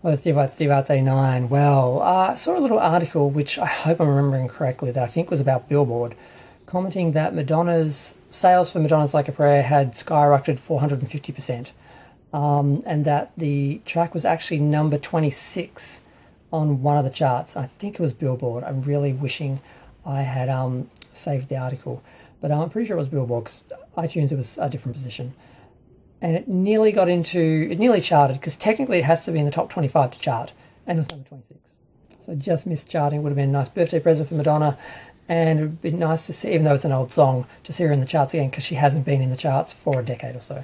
Hello, Steve Arts 89. Well, I saw a little article, which I hope I'm remembering correctly, that I think was about Billboard, commenting that Madonna's sales for Madonna's Like a Prayer had skyrocketed 450%, and that the track was actually number 26 on one of the charts. I think it was Billboard. I'm really wishing I had saved the article, but I'm pretty sure it was Billboard, because iTunes, it was a different position. And it nearly charted, because technically it has to be in the top 25 to chart, and it was number 26. So just missed charting. Would have been a nice birthday present for Madonna, and it would be nice to see, even though it's an old song, to see her in the charts again, because she hasn't been in the charts for a decade or so.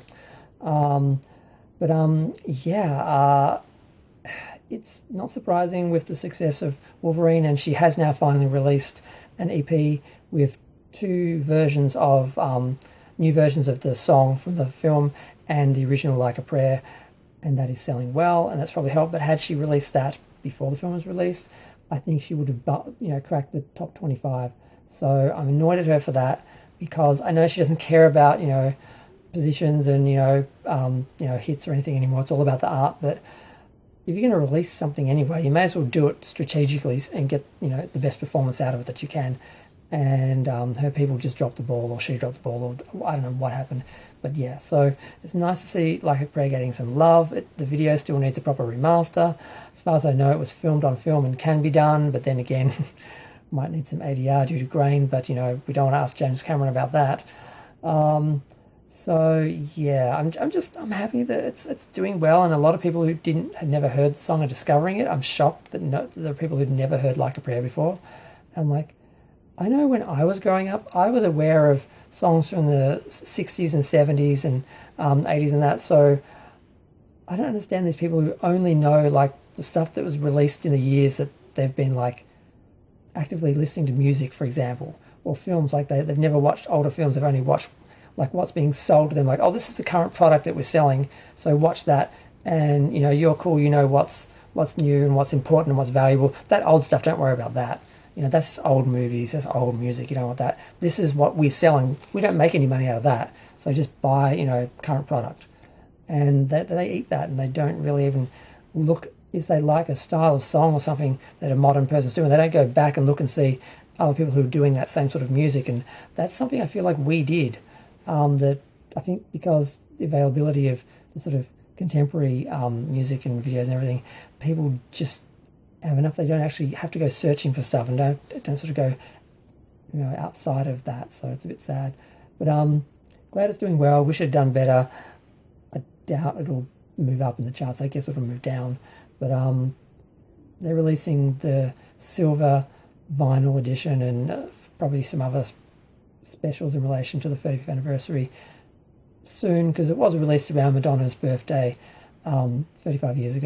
It's not surprising with the success of Wolverine, and she has now finally released an EP with two versions of new versions of the song from the film and the original Like a Prayer, and that is selling well, and that's probably helped. But had she released that before the film was released, I think she would have cracked the top 25. So I'm annoyed at her for that, because I know she doesn't care about positions and hits or anything anymore. It's all about the art. But if you're going to release something anyway, you may as well do it strategically and get the best performance out of it that you can. And her people just dropped the ball, or she dropped the ball, or I don't know what happened. But yeah, so it's nice to see Like a Prayer getting some love. The video still needs a proper remaster. As far as I know, it was filmed on film and can be done, but then again, might need some ADR due to grain, but we don't want to ask James Cameron about that. So yeah, I'm happy that it's doing well, and a lot of people who had never heard the song are discovering it. I'm shocked that there are people who'd never heard Like a Prayer before. I'm like, I know when I was growing up, I was aware of songs from the 60s and 70s and 80s and that, so I don't understand these people who only know the stuff that was released in the years that they've been actively listening to music, for example, or films. They've never watched older films. They've only watched what's being sold to them, oh, this is the current product that we're selling, so watch that, and you're cool, what's new and what's important and what's valuable. That old stuff, don't worry about that. That's just old movies, that's old music, you don't want that. This is what we're selling. We don't make any money out of that, so just buy current product. And they eat that, and they don't really even look if they like a style of song or something that a modern person's doing. They don't go back and look and see other people who are doing that same sort of music, and that's something I feel like we did. That I think, because the availability of the sort of contemporary music and videos and everything, people just have enough. They don't actually have to go searching for stuff, and don't sort of go outside of that. So it's a bit sad, but glad it's doing well. Wish it had done better. I doubt it'll move up in the charts. I guess it'll move down, but they're releasing the silver vinyl edition and probably some other specials in relation to the 35th anniversary soon, because it was released around Madonna's birthday 35 years ago.